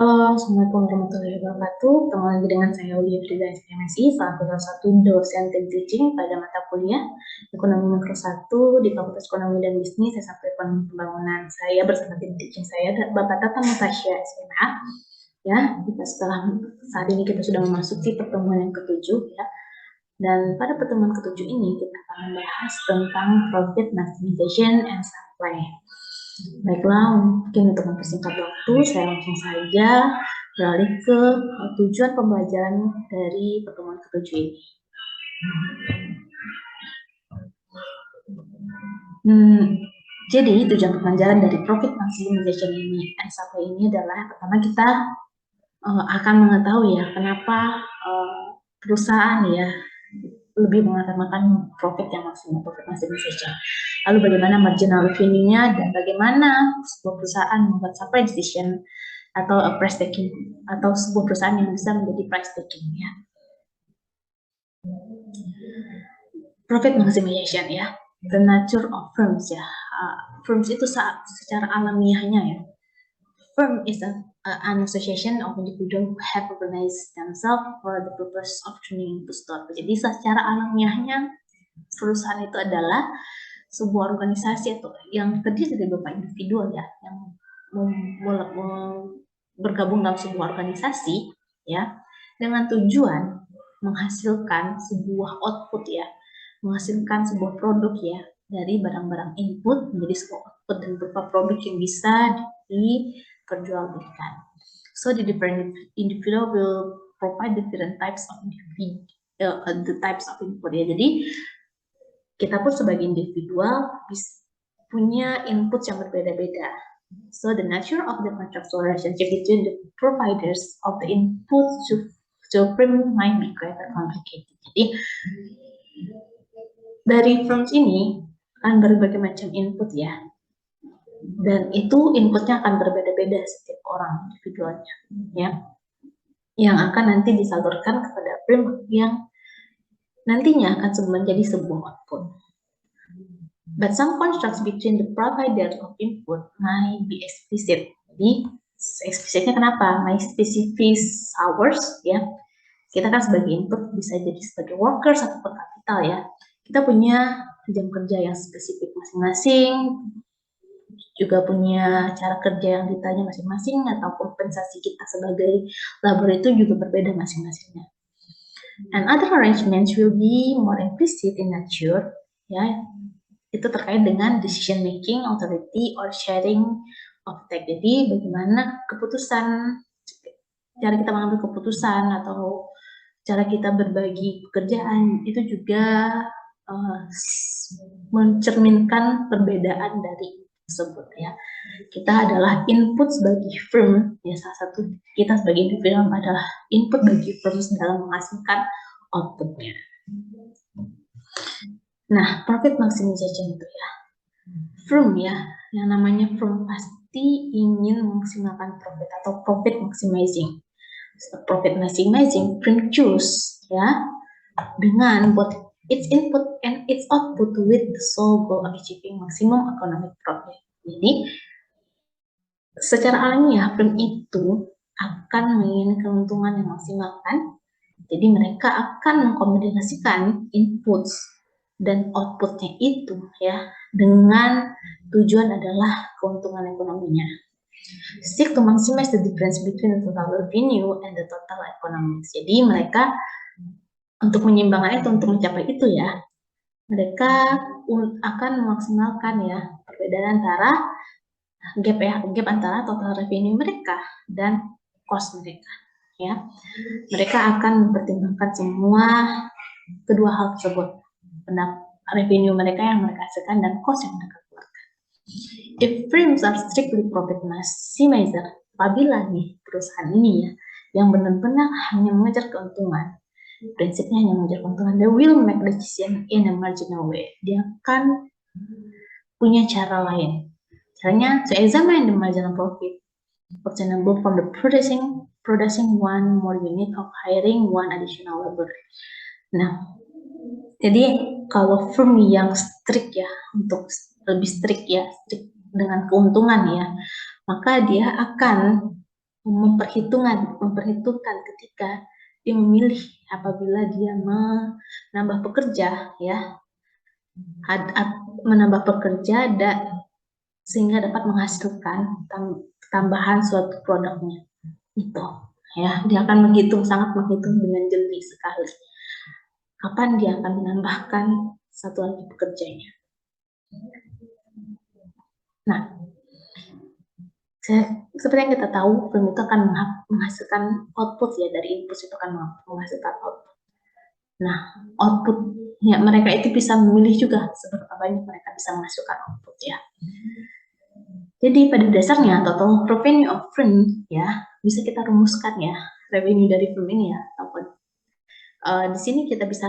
Assalamualaikum warahmatullahi wabarakatuh. Ketemu lagi dengan saya Aulia Frida SPMSI, selaku salah satu dosen tim teaching pada mata kuliah Ekonomi Makro 1 di Fakultas Ekonomi dan Bisnis S1 Ekonomi Pembangunan. Saya bersama tim teaching saya, Bapak Tata Mutasya SMA. Ya, saat ini kita sudah memasuki pertemuan yang ketujuh ya. Dan pada pertemuan ketujuh ini kita akan membahas tentang profit maximization and supply. Baiklah, mungkin untuk mempersingkat waktu, saya langsung saja beralih ke tujuan pembelajaran dari pertemuan ketujuh ini. Jadi tujuan pembelajaran dari profit maximization ini ini adalah pertama kita akan mengetahui ya kenapa perusahaan ya lebih mengutamakan profit yang maksimal, profit maximization. Lalu bagaimana marginal revenue-nya dan bagaimana sebuah perusahaan membuat supply decision atau price taking atau sebuah perusahaan yang bisa menjadi price taking ya. Profit maximization ya, the nature of firms ya. Firms itu secara alamiahnya ya. Firm is an association of individuals who have organized themselves for the purpose of turning into stock. Jadi secara alamiahnya perusahaan itu adalah sebuah organisasi atau yang terdiri dari beberapa individu ya yang bergabung dalam sebuah organisasi ya dengan tujuan menghasilkan sebuah output ya, menghasilkan sebuah produk ya dari barang-barang input menjadi sebuah output dan berupa produk yang bisa diperjualbelikan. So the different individual will provide different types of the types of input ya. Jadi kita pun sebagai individual punya input yang berbeda-beda. So the nature of the contractual relationship between the providers of the input to firm might be quite complicated. Jadi dari firms ini akan berbagai macam input ya, dan itu inputnya akan berbeda-beda setiap orang individualnya ya, yang akan nanti disalurkan kepada firm yang nantinya akan menjadi sebuah output. But some constructs between the providers of input might be explicit. Jadi eksplisitnya kenapa? My specific hours ya. Kita kan sebagai input bisa jadi sebagai workers ataupun kapital ya. Kita punya jam kerja yang spesifik masing-masing, juga punya cara kerja yang ditanya masing-masing, atau kompensasi kita sebagai labor itu juga berbeda masing-masingnya. And other arrangements will be more implicit in nature ya. Itu terkait dengan decision making, authority, or sharing of tech. Jadi bagaimana keputusan, cara kita mengambil keputusan atau cara kita berbagi pekerjaan itu juga mencerminkan perbedaan dari tersebut ya. Kita adalah input sebagai firm ya, salah satu kita sebagai individu adalah input bagi firm dalam menghasilkan outputnya. Nah, profit maximization itu ya, firm ya, yang namanya firm pasti ingin memaksimalkan profit atau profit maximizing. Profit maximizing, firm choose ya dengan both its input and its output with the sole goal of achieving maximum economic profit. Jadi, secara alamiah firm itu akan menginginkan keuntungan yang maksimalkan. Jadi mereka akan mengkombinasikan input dan outputnya itu ya dengan tujuan adalah keuntungan ekonominya. Seek to maximize the difference between the total revenue and the total economics. Jadi mereka untuk menyeimbangkan itu, untuk mencapai itu ya, mereka akan memaksimalkan ya perbedaan antara gap antara total revenue mereka dan cost mereka ya. Mereka akan mempertimbangkan semua kedua hal tersebut, revenue mereka yang mereka hasilkan dan cost yang mereka keluarkan. If firms are strictly profit maximizer, apabila nih perusahaan ini ya yang benar-benar hanya mengejar keuntungan, prinsipnya hanya mengejar keuntungan, they will make decision in a marginal way. Dia akan punya cara lain. Caranya to examine the marginal profit obtainable from the producing one more unit of hiring one additional labor. Nah, jadi kalau firm yang strict ya, untuk lebih strict ya, strict dengan keuntungan ya, maka dia akan memperhitungkan ketika dia memilih apabila dia menambah pekerja, ya, menambah pekerja sehingga dapat menghasilkan tambahan suatu produknya. Itu, ya, dia akan sangat menghitung dengan jeli sekali kapan dia akan menambahkan satu lagi pekerjanya. Nah, seperti yang kita tahu, firm itu akan menghasilkan output, ya, dari input itu akan menghasilkan output. Nah, output, ya, mereka itu bisa memilih juga seberapa banyak mereka bisa menghasilkan output, ya. Jadi pada dasarnya total revenue of firm, ya, bisa kita rumuskan, ya, revenue dari firm ini, ya, ataupun di sini kita bisa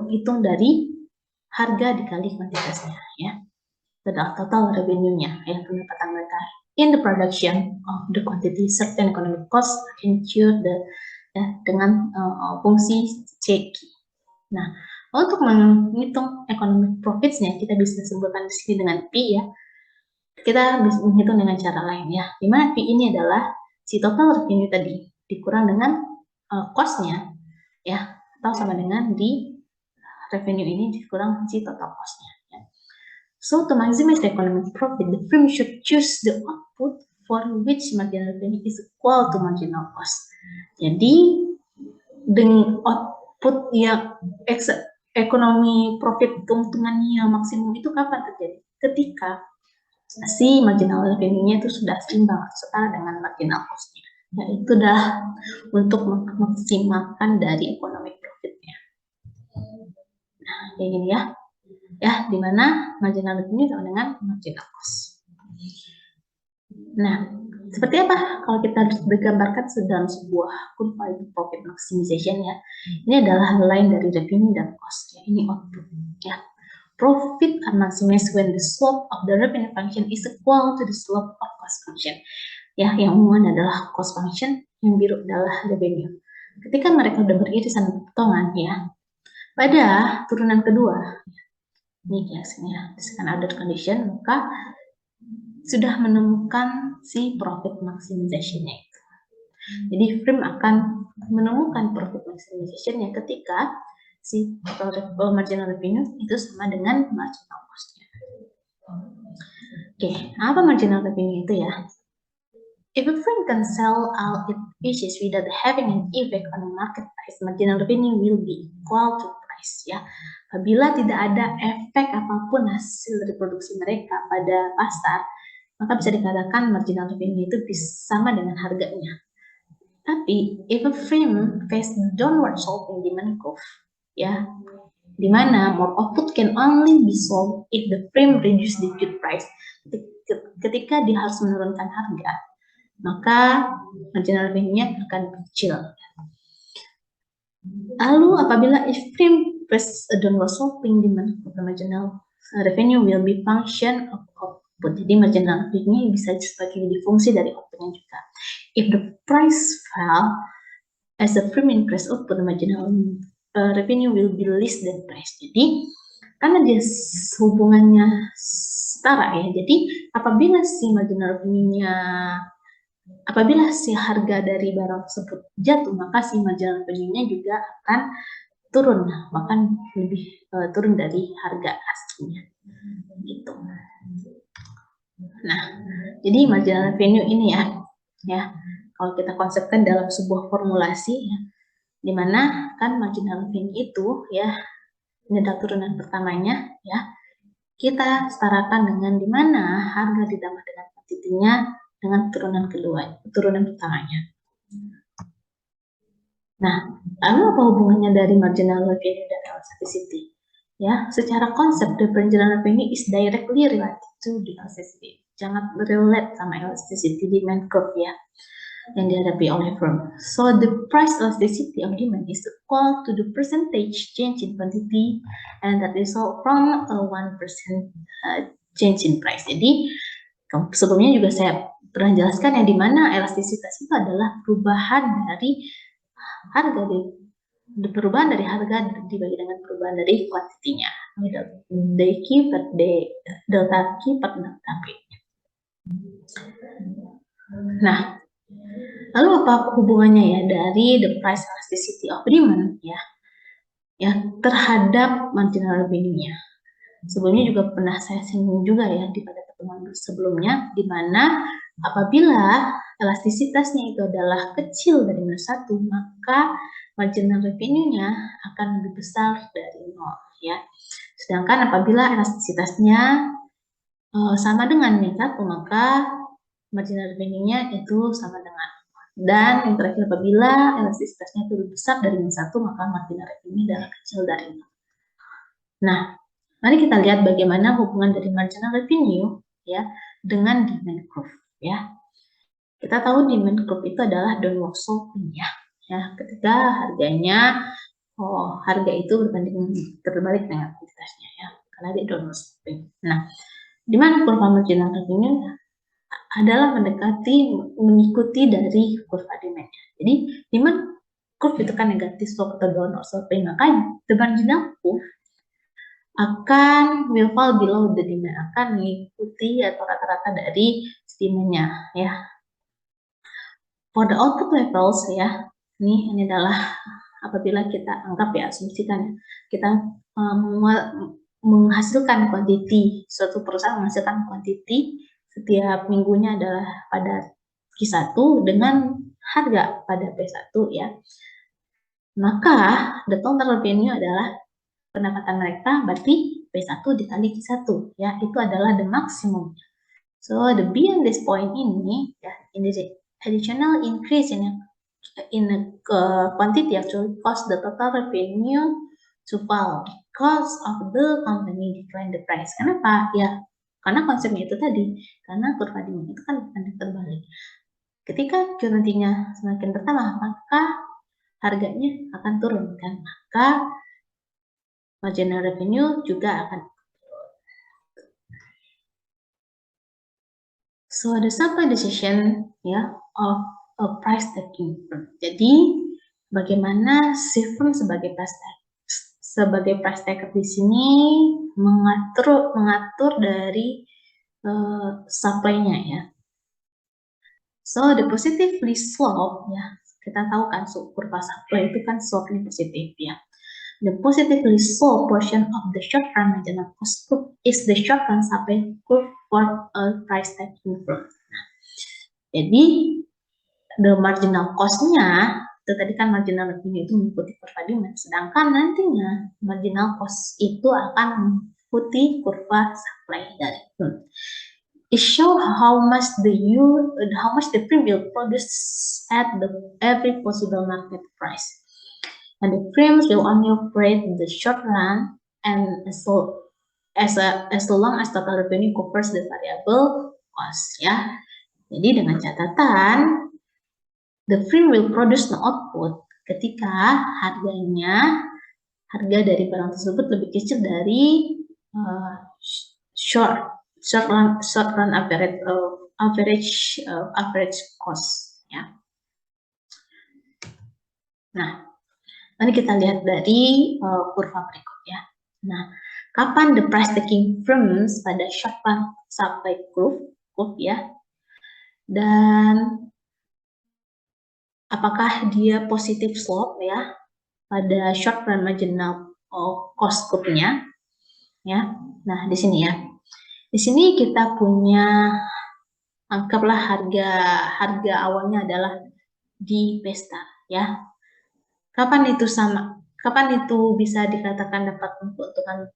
hitung dari harga dikali kuantitasnya, ya, total revenue-nya, ya, pendapatan mereka in the production of the quantity certain economic cost ensure dengan fungsi CQ. Nah, untuk menghitung economic profits-nya kita bisa sebutkan di sini dengan P, ya. Kita bisa menghitung dengan cara lain, ya, dimana P ini adalah si total revenue tadi dikurang dengan cost-nya, ya, atau sama dengan di revenue ini dikurang si total cost-nya, ya. So to maximize the economic profit, the firm should choose the output for which marginal revenue is equal to marginal cost. Jadi dengan output yang ekonomi profit keuntungannya maksimum itu kapan terjadi? Ketika si marginal revenue-nya itu sudah seimbang setara dengan marginal cost-nya. Ya, itu dah untuk memaksimalkan dari economic profit-nya. Nah, kayak gini, ya. Ya, di mana marginal revenue sama dengan marginal cost. Nah, seperti apa kalau kita digambarkan dalam sebuah kurva profit maximization, ya. Ini adalah line dari revenue dan cost, ya. Ini output, ya. Profit are maximized when the slope of the revenue function is equal to the slope of cost function. Ya, yang ungu adalah cost function, yang biru adalah revenue. Ketika mereka sudah beririsan potongan, ya, pada turunan kedua, ini biasanya second order condition, maka sudah menemukan si profit maximization-nya itu. Jadi firm akan menemukan profit maximization-nya ketika si total marginal revenue itu sama dengan marginal cost-nya. Oke, apa marginal revenue itu, ya? If a firm can sell all its pieces without having an effect on the market price, marginal revenue will be equal to price, ya. Apabila tidak ada efek apapun hasil dari produksi mereka pada pasar, maka bisa dikatakan marginal revenue itu sama dengan harganya. Tapi if a firm face downward sloping demand curve, ya, di mana more output can only be sold if the firm reduce the good price. Ketika dia harus menurunkan harga, maka marginal revenue-nya akan kecil. Lalu apabila if firm face a downward sloping demand curve, the marginal revenue will be function of output. Jadi marginal revenue bisa sebagai fungsi dari outputnya juga. If the price fell as the firm increase output, the marginal revenue will be less than price. Jadi karena dia hubungannya setara, ya. Jadi apabila si marginal revenue-nya, apabila si harga dari barang tersebut jatuh, maka si marginal revenue-nya juga akan turun, bahkan lebih turun dari harga aslinya, gitu. Nah, jadi marginal revenue ini, ya, kalau kita konsepkan dalam sebuah formulasi, ya, di mana kan marginal revenue itu, ya, ini adalah turunan pertamanya, ya, kita setarakan dengan di mana harga ditambah dengan kuantitinya dengan turunan kedua, turunan pertamanya. Nah, lalu apa hubungannya dari marginal revenue dan elasticity? Ya, secara konsep, the marginal revenue is directly related to the elasticity. Jangan relate sama elasticity demand curve, ya, yang dihadapi oleh firm. So the price elasticity of demand is equal to the percentage change in quantity and that result from a 1% change in price. Jadi sebelumnya juga saya pernah jelaskan, yang dimana elastisitas itu adalah perubahan dari harga perubahan dari harga dibagi dengan perubahan dari kuantitinya, delta Q per delta P. Nah, Lalu apa hubungannya ya dari the price elasticity of demand ya terhadap marginal revenue-nya? Sebelumnya juga pernah saya singgung juga ya pada pertemuan sebelumnya, di mana apabila elastisitasnya itu adalah kecil dari -1, maka marginal revenue-nya akan lebih besar dari 0 ya. Sedangkan apabila elastisitasnya sama dengan -1, maka marginal revenue-nya itu sama dengan. Dan yang terakhir, apabila elastisitasnya itu lebih besar dari -1, maka marginal revenue adalah kecil dari 0. Nah, mari kita lihat bagaimana hubungan dari marginal revenue ya dengan demand curve ya. Kita tahu demand curve itu adalah downward sloping ya. Ketika harga itu berbanding terbalik dengan kuantitasnya ya, karena dia downward sloping. Nah, di mana kurva marginal revenue adalah mengikuti dari kurva demand. Jadi demand curve itu kan negatif slope atau downward sloping, maka the marginal curve will fall below the demand, akan mengikuti atau rata-rata dari demandnya ya. For the output levels ya, ini adalah apabila kita anggap ya, asumsikan kita menghasilkan quantity, suatu perusahaan menghasilkan quantity setiap minggunya adalah pada Q1 dengan harga pada P1 ya. Maka the total revenue adalah pendapatan mereka berarti P1 dikali Q1 ya, itu adalah the maximum. So the beyond this point ini ya, in this additional increase in quantity actually cause the total revenue to fall because of the company decline the price. Kenapa? Ya, karena konsepnya itu tadi, karena kurva demand itu kan akan terbalik. Ketika quantity-nya semakin bertambah, maka harganya akan turun kan, maka marginal revenue juga akan turun. So the supply decision ya of a price taking firm. Jadi bagaimana si firm sebagai price taker di sini mengatur dari supply-nya ya. So the positively slope ya, kita tahu kan kurva supply itu kan slope-nya positif ya. The positively slope portion of the short-run marginal cost curve is the short-run supply curve for a price taking firm. Nah, jadi the marginal cost-nya itu tadi kan marginal revenue itu mengikuti kurva demand, sedangkan nantinya marginal cost itu akan mengikuti kurva supply dari firm. It shows how much the firm will produce at every possible market price. And the firms will only operate in the short run and as long as total revenue covers the variable cost ya. Jadi dengan catatan the firm will produce no output ketika harga dari barang tersebut lebih kecil dari short run average cost ya. Nah, mari kita lihat dari kurva berikut ya. Nah, kapan the price taking firms pada short run supply curve ya, dan apakah dia positive slope ya pada short run marginal cost curve-nya ya. Nah, di sini ya. Di sini kita punya, anggaplah harga awalnya adalah di P-star ya. Kapan itu bisa dikatakan dapat keuntungan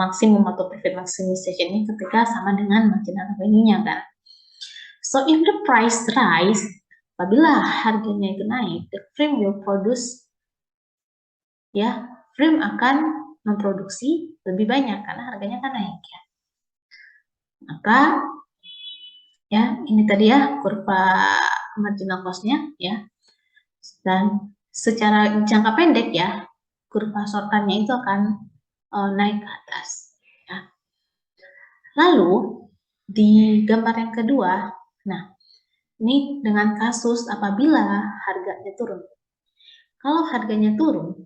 maksimum atau profit maximization ini ketika sama dengan marginal revenue-nya kan. So if the price rise, apabila harganya itu naik, the firm will produce ya, firm akan memproduksi lebih banyak karena harganya kan naik ya. Maka ya, ini tadi ya kurva marginal cost-nya ya. Dan secara jangka pendek ya, kurva short-run-nya itu akan naik ke atas ya. Lalu di gambar yang kedua, nah ini dengan kasus apabila harganya turun. Kalau harganya turun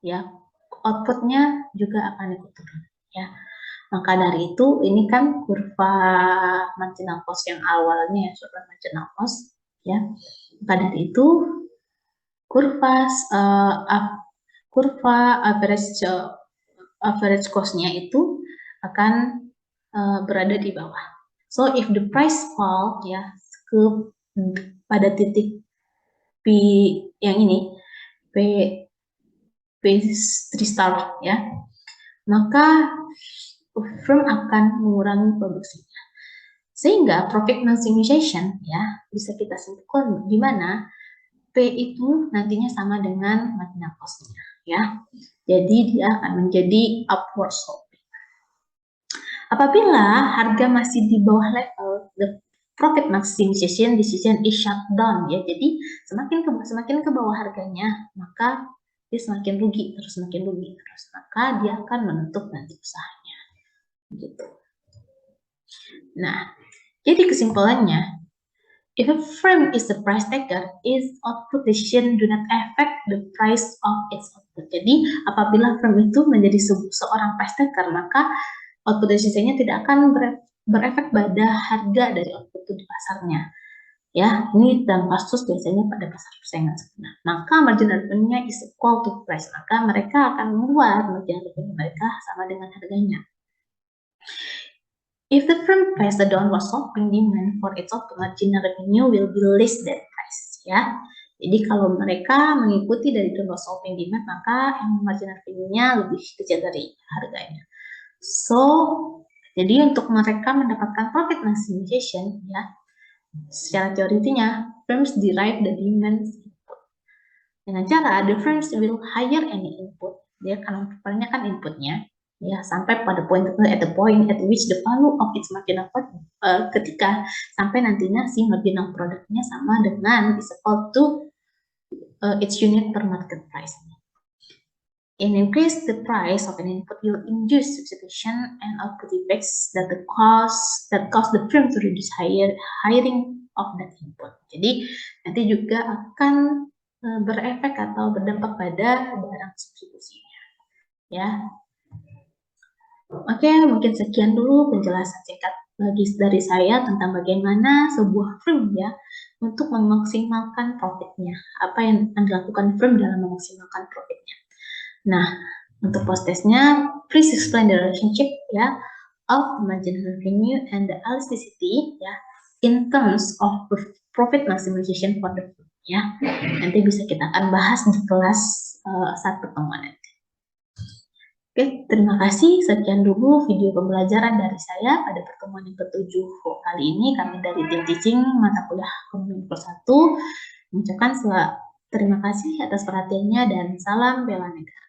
ya, outputnya juga akan ikut turun ya. Maka dari itu ini kan kurva marginal cost yang awalnya ya, short run marginal cost ya. Maka dari itu kurva average cost-nya itu akan berada di bawah. So if the price fall ya pada titik P yang ini P3 star ya, maka firm akan mengurangi produksinya. Sehingga profit maximization ya bisa kita simpulkan di mana P itu nantinya sama dengan marginal cost-nya ya. Jadi dia akan menjadi upward sloping. Apabila harga masih di bawah level the profit maximization decision is shut down ya. Jadi semakin ke bawah harganya, maka dia semakin rugi terus. Maka dia akan menutup nanti usahanya. Gitu. Nah, jadi kesimpulannya, if a firm is the price taker, its output decision do not affect the price of its output. Jadi, apabila firm itu menjadi seorang price taker, maka output decision-nya tidak akan berefek pada harga dari output itu di pasarnya. Ya, ini dalam kasus biasanya pada pasar persaingan sebenar. Maka marginal revenue-nya is equal to price. Maka mereka akan membuat marginal revenue mereka sama dengan harganya. If the firm face the downward sloping demand for its output, marginal revenue will be less than price. Ya, jadi kalau mereka mengikuti dari downward sloping demand, maka marginal revenue-nya lebih kecil dari harganya. So, jadi untuk mereka mendapatkan profit maximization, ya, secara teorinya, firms derive the demand input. Dengan cara, the firms will hire any input. Dia akan mempertanyakan inputnya, ya, sampai pada at the point at which the value of its marginal product, ketika sampai nantinya si marginal produknya sama dengan is equal to its unit per market price. In increase the price of an input will induce substitution and output effects that cause the firm to reduce hiring of that input. Jadi nanti juga akan berefek atau berdampak pada barang substitusinya. Ya. Oke, mungkin sekian dulu penjelasan singkat dari saya tentang bagaimana sebuah firm ya untuk memaksimalkan profitnya. Apa yang akan dilakukan firm dalam memaksimalkan profitnya. Nah, untuk post-testnya, please explain the relationship ya of marginal revenue and the elasticity ya in terms of profit maximization for the firm ya. Nanti bisa kita akan bahas di kelas saat pertemuan nanti. Oke, terima kasih. Sekian dulu video pembelajaran dari saya pada pertemuan yang ke-7 kali ini. Kami dari tim teaching mata kuliah ekonomi 1 mengucapkan terima kasih atas perhatiannya dan salam bela negara.